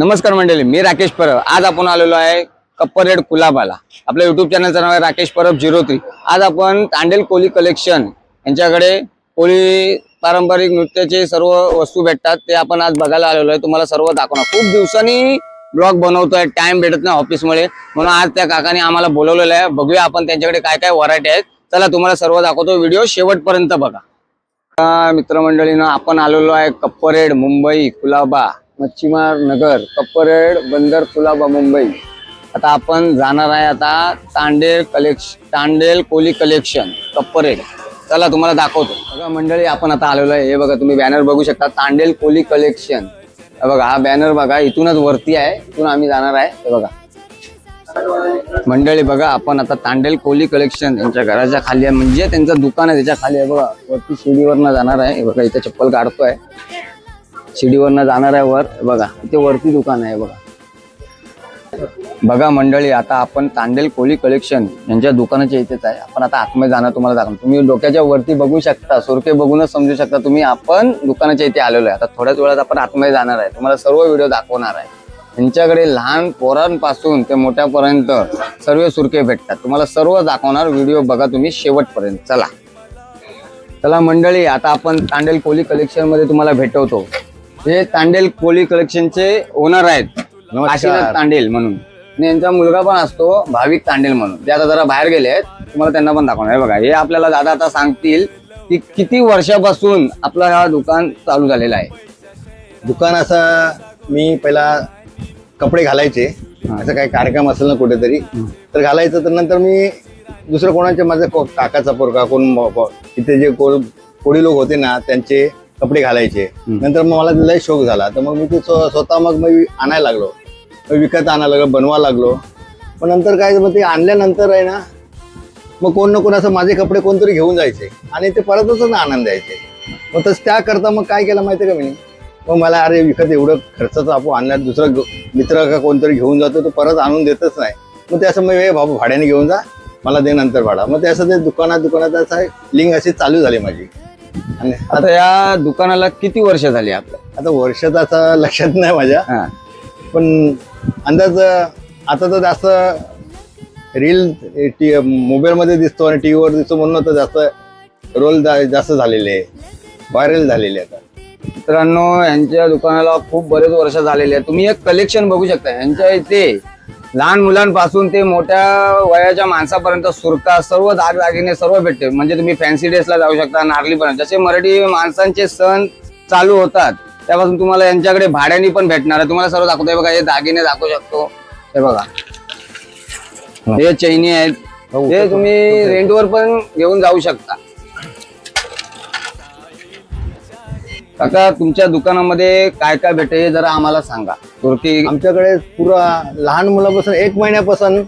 नमस्कार मंडळी, मी राकेश परब। आज आपण आलेलो आहे कप्परेड कुलाबाला। आपल्या युट्यूब चॅनलचं नाव आहे राकेश परब 03। आज आपण तांडेल कोली कलेक्शन यांच्याकडे कोली पारंपरिक नृत्याचे सर्व वस्तू भेटतात, ते आपण आज बघायला आलेलो आहे। तुम्हाला सर्व दाखवणार। खूप दिवसांनी ब्लॉग बनवतोय, टाइम भेटत नाही ऑफिस मुळे, म्हणून आज त्या काकाने आम्हाला बोलवलेलं आहे। बघूया आपण त्यांच्याकडे काय काय व्हरायटी आहेत। चला तुम्हाला सर्व दाखवतो, व्हिडिओ शेवटपर्यंत बघा। मित्रमंडळींनो, आपण आलेलो आहे कप्परेड मुंबई कुलाबा मच्छीमार नगर, कप्परेड बंदर कुलाबा मुंबई। आता आपण जाणार आहे तांडेल कोली कलेक्शन कप्परेड। चला तुम्हाला दाखवतो। बघा मंडळी, आपण आता आलेलो आहे। हे बघा, तुम्ही बॅनर बघू शकता, तांडेल कोली कलेक्शन। बघा हा बॅनर बघा, इथूनच वरती आहे, इथून आम्ही जाणार आहे। हे बघा मंडळी, बघा आपण आता तांडेल कोली कलेक्शन यांच्या घराच्या खाली आहे, म्हणजे त्यांचं दुकान आहे त्याच्या खाली आहे। बघा वरती शिडीवरनं जाणार आहे। हे बघा इथे चप्पल काढतोय, शिडीवरनं जाणार आहे वर। बघा इथे वरती दुकान आहे। बघा मंडळी, आता आपण तांडेल कोली कलेक्शन यांच्या दुकानाच्या इथेच आहे। आपण आता आतमध्ये जाणार, तुम्हाला दाखवतो। तुम्ही डोक्याच्या वरती बघू शकता, सुरके बघूनच समजू शकता तुम्ही आपण दुकानाच्या इथे आलेलो आहे। आता थोड्याच वेळात आपण आतमध्ये जाणार आहे, तुम्हाला सर्व व्हिडिओ दाखवणार आहे। यांच्याकडे लहान पोरांपासून ते मोठ्यापर्यंत सर्व सुरके भेटतात, तुम्हाला सर्व दाखवणार। व्हिडिओ बघा तुम्ही शेवटपर्यंत। चला मंडळी, आता आपण तांडेल कोली कलेक्शन मध्ये तुम्हाला भेटवतो। हे तांडेल कोली कलेक्शनचे ओनर आहेत, काशीनाथ तांडेल म्हणून, आणि यांचा मुलगा पण असतो भाविक तांडेल म्हणून। ते आता जरा बाहेर गेले आहेत, तुम्हाला त्यांना पण दाखवणार। बघा हे आपल्याला दादा आता सांगतील की किती वर्षापासून आपलं हा दुकान चालू झालेला आहे। दुकान असं मी पहिला कपडे घालायचे, असं काही कार्यक्रम असेल ना कुठेतरी तर घालायचं, तर नंतर मी दुसरं कोणाचे माझे काकाचा पोरगा कोण इथे जे कोळी लोक होते ना त्यांचे कपडे घालायचे। नंतर मग मला लय शौक झाला, तर मग मी ते स्वतः मग मी आणायला लागलो, विकत आणायला लागलो, बनवायला लागलो। पण नंतर काय मग ते आणल्यानंतर आहे ना, मग कोण ना कोण असं माझे कपडे कोणतरी घेऊन जायचे आणि ते परतच ना आनंद द्यायचे। मग तसं त्याकरता मग काय केलं माहिती का मी, मग मला अरे विकत एवढं खर्चाचं आपण आणल्यात, दुसरं मित्र का कोणतरी घेऊन जातो तो परत आणून देतच नाही। मग ते असं मग हे बाबा भाड्याने घेऊन जा, मला दे नंतर भाडा। मग ते असं ते दुकानात असं लिंक अशी चालू झाली माझी। आणि आता या दुकानाला किती वर्ष झाली आपल्या? आता वर्ष तर असं लक्षात नाही माझ्या, पण अंदाज आता तर जास्त रील मोबाईल मध्ये दिसतो आणि टीव्हीवर दिसतो म्हणून आता जास्त रोल जास्त झालेले आहे, व्हायरल झालेले आता। मित्रांनो, यांच्या दुकानाला खूप बरेच वर्ष झालेले आहे। तुम्ही एक कलेक्शन बघू शकता, यांच्या इथे लहान मुलांपासून ते मोठ्या वयाच्या माणसापर्यंत सुरका सर्व दागदागिने सर्व भेटते। म्हणजे तुम्ही फॅन्सी ड्रेसला जाऊ शकता, नारळीपर्यंत, जसे मराठी माणसांचे सण चालू होतात त्यापासून तुम्हाला यांच्याकडे भाड्याने पण भेटणार आहे। तुम्हाला सर्व दाखवतोय बघा, हे दागिने दाखवू शकतो। हे बघा हे चैनी आहेत, हे तुम्ही रेंटवर पण घेऊन जाऊ शकता। काका, तुमच्या दुकानामध्ये काय काय भेटते हे जरा आम्हाला सांगा। सुरती आमच्याकडे पुरा लहान मुलापासून 1 महिन्यापासून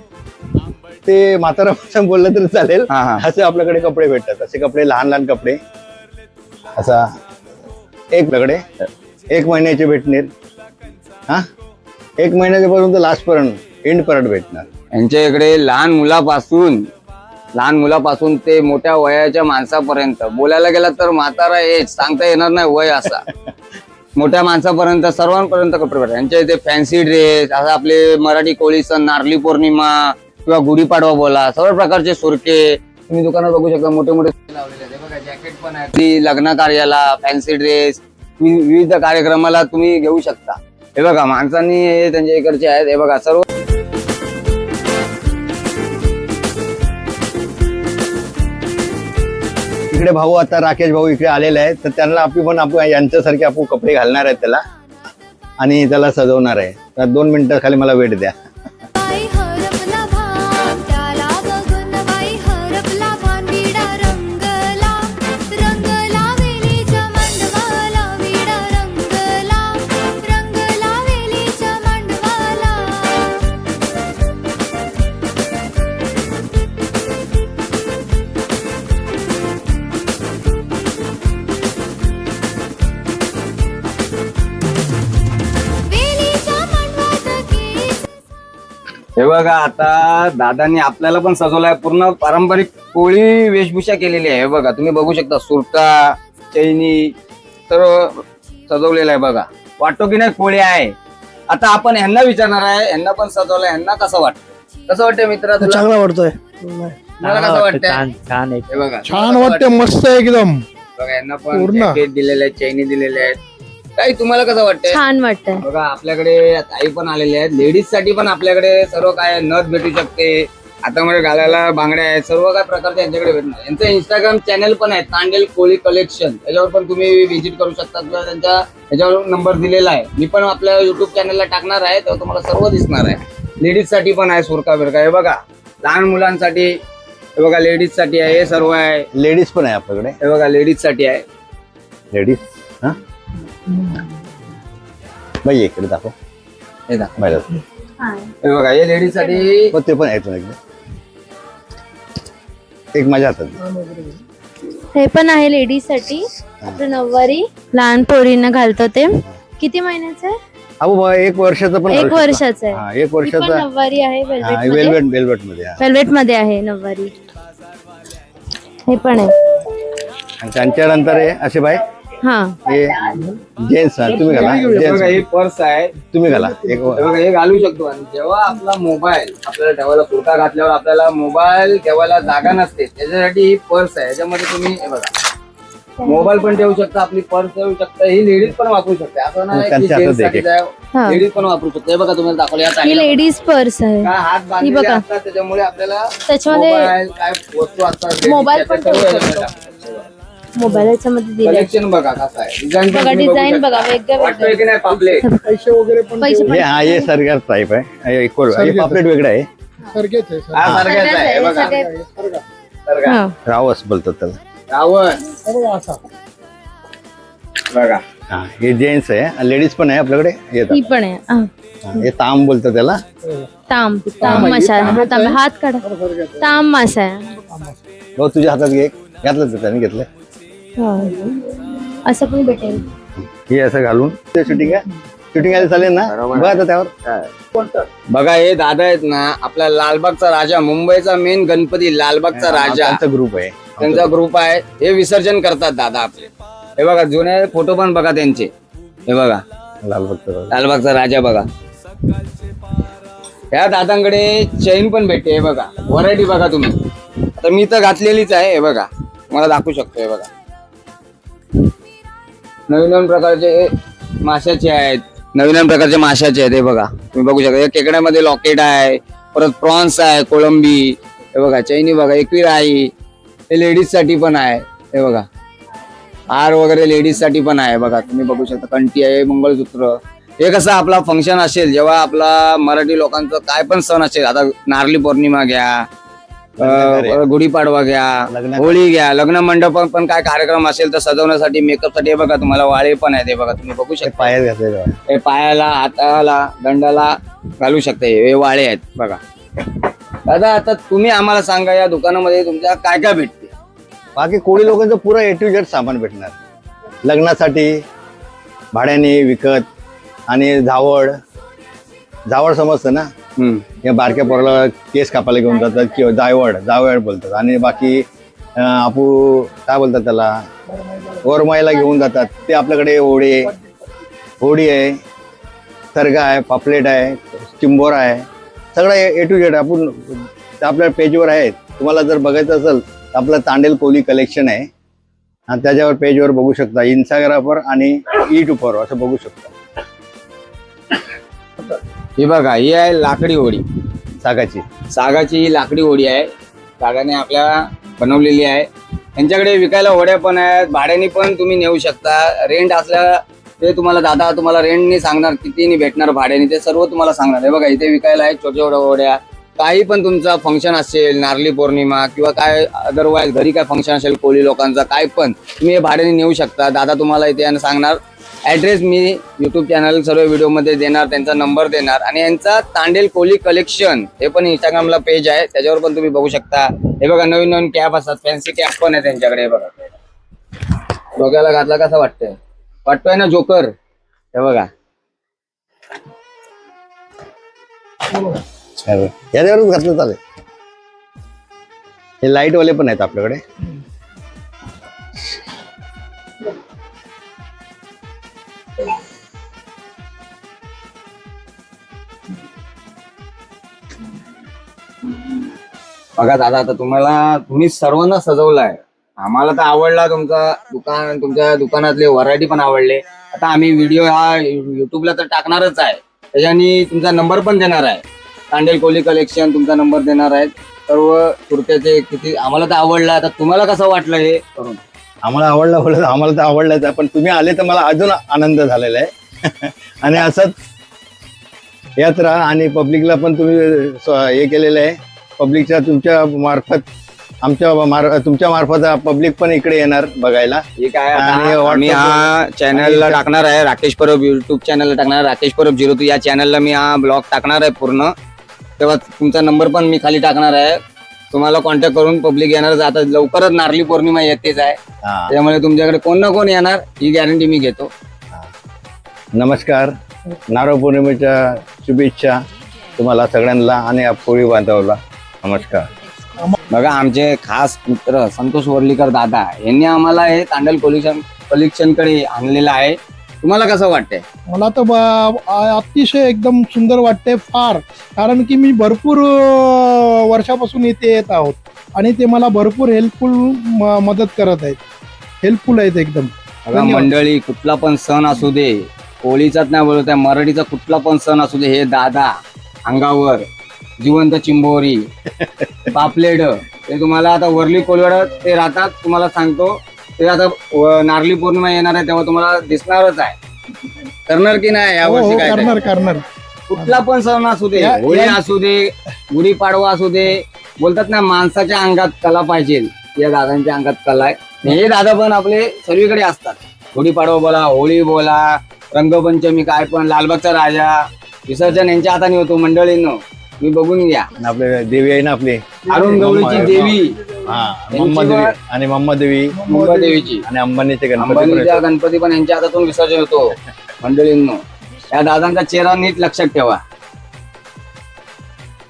ते म्हातारापासून बोललं तरी चालेल, असे आपल्याकडे कपडे भेटतात। असे कपडे लहान लहान कपडे असा आपल्याकडे 1 महिन्याचे भेटणार, 1 महिन्याच्या पासून तर लास्ट पर्यंत एंड पर्यंत भेटणार। यांच्या इकडे लहान मुलापासून ते मोठ्या वयाच्या माणसापर्यंत, बोलायला गेला तर म्हातारा एज सांगता येणार नाही वय असा, मोठ्या माणसापर्यंत सर्वांपर्यंत कपडे भेटतात। यांच्या इथे फॅन्सी ड्रेस, असं आपले मराठी कोळी सण, नारळी पौर्णिमा किंवा गुढीपाडवा बोला, सर्व प्रकारचे सुरके तुम्ही दुकानात बघू शकता। मोठे मोठे लावलेले आहेत, बघा जॅकेट पण आहे, लग्न कार्याला फॅन्सी ड्रेस, विविध कार्यक्रमाला तुम्ही घेऊ शकता। हे बघा माणसांनी हे त्यांच्या इकडचे आहेत। हे बघा सर्व इकडे भाऊ, आता राकेश भाऊ इकडे आलेले आहेत, तर त्यांना आपण यांच्यासारखे आपण कपडे घालणार आहेत त्याला आणि त्याला सजवणार आहे। तर 2 मिनिटं खाली मला वेळ द्या। हे बघा, आता दादांनी आपल्याला पण सजवलाय, पूर्ण पारंपरिक कोळी वेशभूषा केलेली आहे। हे बघा तुम्ही बघू शकता, सुरका, चैनी सर्व सजवलेलं आहे। बघा वाटतो की नाही कोळी आहे, आता आपण ह्यांना विचारणार आहे, ह्यांना पण सजवलं, ह्यांना कसं वाटतं मित्र तुला? चांगला वाटतोय मला कसं वाटतंय? छान आहे. हे बघा छान वाटते, मस्त एकदम. बघा यांना पण पूर्ण. जॅकेट दिलेले आहेत, चैनी दिलेले आहेत. काही तुम्हाला कसं वाटतंय? छान वाटतंय. बघा आपल्याकडे ताई पण आलेले आहेत, लेडीज साठी पण आपल्याकडे सर्व काय नथ भेटू शकते, हातामध्ये घालायला बांगड्या आहेत, सर्व काय प्रकारचे यांच्याकडे भेटणार. यांचं इंस्टाग्राम चॅनल पण आहे तांडेल कोळी कलेक्शन, त्याच्यावर पण तुम्ही व्हिजिट करू शकता किंवा त्यांच्या त्याच्यावर नंबर दिलेला आहे. मी पण आपल्या युट्यूब चॅनलला टाकणार आहे, तेव्हा तुम्हाला सर्व दिसणार आहे. लेडीज साठी पण आहे सुरका बिरका, हे बघा लहान मुलांसाठी, हे बघा लेडीज साठी आहे, हे सर्व आहे. लेडीज पण आहे आपल्याकडे. हे बघा लेडीज साठी आहे. लेडीज हा बाई इकडे दाखव. हे दाखवा. बाहेर हे बघा हे लेडीज साठी. पण ते पण आहे तुला एकदा. एक माझ्या हातात. हे पण आहे लेडीज साठी. आपलं नऊवारी लहान पोरींना घालतो ते. किती महिन्याचं आहे? अहो बा, 1 वर्षाचं पण 1 वर्षाचं आहे. हा, 1 ही पण वर्षाचा. नऊवारी आहे वेलवेट मध्ये हा. वेल्वेट मध्ये आहे नऊवारी. हे पण आहे. आणि त्यांच्यानंतर आहे असे बाय हा हे जेंट्स तुम्ही घाला. हे जेंट्स बघा हे पर्स आहे, तुम्ही घाला. एक हे बघा हे घालू शकतो. आणि जेव्हा आपला मोबाईल आपल्याला ठेवायला कुर्ता घातल्यावर आपल्याला मोबाईल ठेवायला जागा नसते, त्याच्यासाठी ही पर्स आहे. याच्यामध्ये तुम्ही हे बघा मोबाईल पण ठेवू शकता, आपली पर्स ठेवू शकता. ही लेडीज पण वापरू शकते, असं नाही की त्यांच्या हातात जेंट्स साठी हा. लेडीज पण वापरू शकते. हे बघा तुम्हाला दाखवलं या ही चांगल्या लेडीज पर्स आहे. काय हात बांधलेले बघा. असतात, त्याच्यामुळे आपल्याला त्याच्यामध्ये मोबाईल काय वस्तू असतात मोबाईल पण ठेवू शकतो. मोबाईल याच्यामध्ये दिले. कलेक्शन बघा कसं आहे, डिझाईन बघा डिझाईन बघा वेगळं वाटतोय वेगळं. की नाही पापलेट? पैसे वगैरे पण पैसे पण हे हा हे सरकार टाईप आहे. हे पापलेट वेगळा आहे. सारखेच आहे सर. हा सारख्याच आहे. हे बघा सगळे- सारखा. हा. रावस बोलतात त्याला. रावण बघा असा. बघा हा हे जेंट्स आहे. लेडीज पण आहे आपल्याकडे. येतात. ही पण आहे. हा. हा, हे ताम बोलतात त्याला. ताम मासा आहे. हात काढा. ताम मासा आहे. भाऊ तुझ्या हातात घे. घातलं तर त्याने घेतलं. हा. असं पण भेटेल. हे असं घालून ते शूटिंग आहे. शूटिंग आली चालेल ना. बघा आता त्यावर. बघा हे दादा आहेत ना, आपला लालबागचा राजा, मुंबईचा मेन गणपती लालबागचा राजा, त्यांचा ग्रुप आहे. त्यांचा ग्रुप आहे. हे विसर्जन करतात दादा आपले. हे बघा जुने फोटो पण बघा त्यांचे. हे बघा लालबागचा. लालबागचा राजा बघा. ह्या दादांकडे चैन पण भेटते. हे बघा व्हरायटी बघा तुम्ही. आता मी तर घातलेलीच आहे. हे बघा मला दाखवू शकतो. हे बघा नवीन नवीन प्रकारचे माशाचे आहेत, नवीन नवीन प्रकारचे माशाचे आहेत. हे बघा तुम्ही बघू शकता. खेकड्यामध्ये लॉकेट आहे, परत प्रॉन्स आहे, कोळंबी. हे बघा चैनी बघा, एकवीर आहे. हे लेडीज साठी पण आहे. हे बघा हार वगैरे लेडीज साठी पण आहे. बघा तुम्ही बघू शकता. कंठी आहे, मंगळसूत्र. हे कसं आपला फंक्शन असेल, जेव्हा आपला मराठी लोकांचं काय पण सण असेल, आता नारळी पौर्णिमा घ्या, गुढीपाडवा घ्या, होळी घ्या, लग्न मंडप पण काय कार्यक्रम असेल तर सजवण्यासाठी, मेकअप साठी. हे बघा तुम्हाला वाळे पण आहेत. हे बघा तुम्ही बघू शकता. पायात घातलेलं आहे. हे पायाला, हाताला, दंडाला घालू शकता. हे वाळे आहेत बघा. दादा आता तुम्ही आम्हाला सांगा या दुकानामध्ये तुमच्या काय काय भेटते? बाकी कोळी लोकांचं पुरा A to Z सामान भेटणार. लग्नासाठी भाड्याने विकत. आणि झावड समजतं ना. या बारक्या पोराला केस कापायला घेऊन जातात किंवा जावड बोलतात. आणि बाकी आपू काय बोलतात त्याला, वरमाईला घेऊन जातात. ते आपल्याकडे होडी आहे, सरगा आहे, पापलेट आहे, चिंबोरा आहे. सगळं A to Z आपण आपल्या पेजवर आहे. तुम्हाला जर बघायचं असेल तर आपलं तांडेल कोली कलेक्शन आहे. आणि त्याच्यावर पेजवर बघू शकता. इंस्टाग्रामवर आणि YouTube असं बघू शकता. ही बघा ही आहे लाकडी होडी, सागाची ही लाकडी होडी आहे. सागाने आपल्या बनवलेली आहे. यांच्याकडे विकायला होड्या पण आहेत, भाड्याने पण तुम्ही नेऊ शकता. रेंट असल्या ते तुम्हाला दादा तुम्हाला रेंटने सांगणार, कितीने भेटणार भाड्याने ते सर्व तुम्हाला सांगणार. हे बघा इथे विकायला आहे छोट्या छोट्या होड्या. काही पण तुमचा फंक्शन असेल, नारळी पौर्णिमा किंवा काय अदरवाईज घरी काय फंक्शन असेल कोळी लोकांचा, काय पण तुम्ही हे भाड्याने नेऊ शकता. दादा तुम्हाला इथे सांगणार. ॲड्रेस मी युट्यूब चॅनल सर्व व्हिडिओमध्ये देणार, त्यांचा नंबर देणार. आणि यांचा तांडेल कोली कलेक्शन हे पण इंस्टाग्रामला पेज आहे, त्याच्यावर पण तुम्ही बघू शकता. हे बघा नवीन नवीन कॅप असतात, फॅन्सी कॅप पण आहे त्यांच्याकडे. हे बघा डोक्याला घातला कसं वाटतोय ना जोकर. हे बघा याच्यावरच घातलं चालेल. हे लाईट वाले पण आहेत आपल्याकडे. बघा दादा, आता तुम्ही सर्वांना सजवलाय. आम्हाला तर आवडला तुमचा दुकान, तुमच्या दुकानातले व्हरायटी पण आवडले. आता आम्ही व्हिडिओ हा युट्यूबला तर टाकणारच आहे, त्याच्यानी तुमचा नंबर पण देणार आहे. तांडेल कोली कलेक्शन तुमचा नंबर देणार आहे. सर्व सुरत्याचे किती आम्हाला तर आवडला. आता तुम्हाला कसं वाटलं हे करून? आम्हाला आवडला बोलत, आम्हाला तर आवडलंच आहे, पण तुम्ही आले तर मला अजून आनंद झालेला आहे. आणि असंच यात राहा आणि पब्लिकला पण तुम्ही हे केलेलं आहे. पब्लिकच्या तुमच्या मार्फत तुमच्या मार्फत पब्लिक पण इकडे येणार बघायला. ठीक आहे. आणि आता आम्ही WhatsApp हा चॅनलला टाकणार आहे, राकेश परब युट्यूब चॅनलला टाकणार आहे. राकेश परब 02 या चॅनलला मी हा ब्लॉग टाकणार आहे पूर्ण. तेव्हा तुमचा नंबर पण मी खाली टाकणार आहे. तुम्हाला कॉन्टॅक्ट करून पब्लिक येणार. आता लवकरच नारळी पौर्णिमा येतेच आहे, हा. त्यामुळे तुमच्याकडे कोण ना कोण येणार ही गॅरंटी मी घेतो. नमस्कार, नारळ पौर्णिमेच्या शुभेच्छा तुम्हाला सगळ्यांना आणि कोळी बांधवाला नमस्कार. बघा, आमचे खास मित्र संतोष वर्लीकर दादा यांनी आम्हाला हे तांडल कलेक्शन कडे आणलेलं आहे. तुम्हाला कसं वाटतंय? मला तर अतिशय एकदम सुंदर वाटते फार, कारण की मी भरपूर वर्षापासून इथे येत आहोत आणि ते मला भरपूर हेल्पफुल मदत करत आहेत. हेल्पफुल आहेत एकदम. बघा मंडळी, कुठला पण सण असू दे, होळीचाच नाही बोलत आहे, मराठीचा कुठला पण सण असू दे, हे दादा अंगावर जिवंत चिंबोरी पापलेट ते तुम्हाला आता वर्ली कोलवाड ते राहतात. तुम्हाला सांगतो ते आता नारळी पौर्णिमा येणार आहे तेव्हा तुम्हाला दिसणारच आहे. करणार की नाही हो, यावर्षी? हो, काय करणार. कुठला पण सण असू दे, या- होळी असू दे, गुढीपाडवा असू दे, बोलतात ना माणसाच्या अंगात कला पाहिजे. या दादांच्या अंगात कला आहे. हे दादा पण आपले सर्वीकडे असतात. गुढीपाडवा बोला, होळी बोला, रंगपंचमी, काय पण, लालबागचा राजा विसर्जन यांच्या हाताने होतो. मंडळींनो तुम्ही बघून घ्या. आपले देवी आहे ना आपली अरुण गवळीची देवी, मम्मादेवी आणि मम्मादेवी मुंबादेवीची, आणि अंबानीचे गणपती अंबानीचा गणपती पण यांच्या हातातून विसर्जन होतो. मंडळींनो, या दादांचा चेहरा नीट लक्षात ठेवा.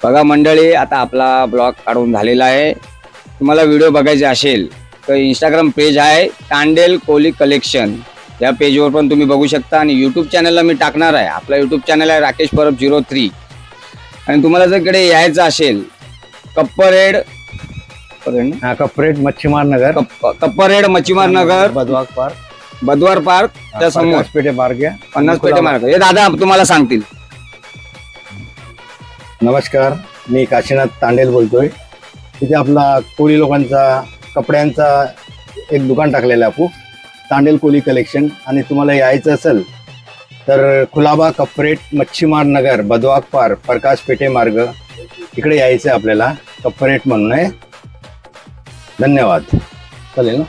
बघा मंडळी, आता आपला ब्लॉग काढून झालेला आहे. तुम्हाला व्हिडिओ बघायचे असेल तर इंस्टाग्राम पेज आहे तांडेल कोली कलेक्शन, या पेजवर पण तुम्ही बघू शकता. आणि यूट्यूब चॅनलला मी टाकणार आहे. आपला यूट्यूब चॅनल आहे राकेश परब 03. आणि तुम्हाला जर इकडे यायचं असेल कप्परेड कपरेट मच्छीमार नगर कप्परेड मच्छीमार नगर बदवाग पार्क बदवार पार्क त्या समोर पेठे पार्क या 50 पेठे मार्ग. हे दादा तुम्हाला सांगतील. नमस्कार, मी काशीनाथ तांडेल बोलतोय. तिथे आपला कोळी लोकांचा कपड्यांचा एक दुकान टाकलेलं आहे आपू, तांडेल कोली कलेक्शन. आणि तुम्हाला यायचं असेल तर कुलाबा कपरेट मच्छीमार नगर बदवाग पार्क प्रकाश पेठे मार्ग इकडे यायचं आहे आपल्याला. कपरेट म्हणून आहे. धन्यवाद. चालेल ना?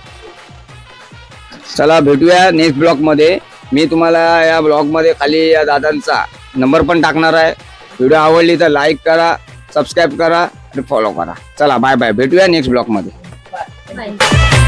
चला भेटूया नेक्स्ट ब्लॉग मध्ये. मी तुम्हाला या ब्लॉग मध्ये खाली या दादांचा नंबर पण टाकणार आहे. व्हिडिओ आवडली तर लाईक करा, सबस्क्राईब करा आणि फॉलो करा. चला बाय बाय, भेटूया नेक्स्ट ब्लॉग मध्ये. बाय.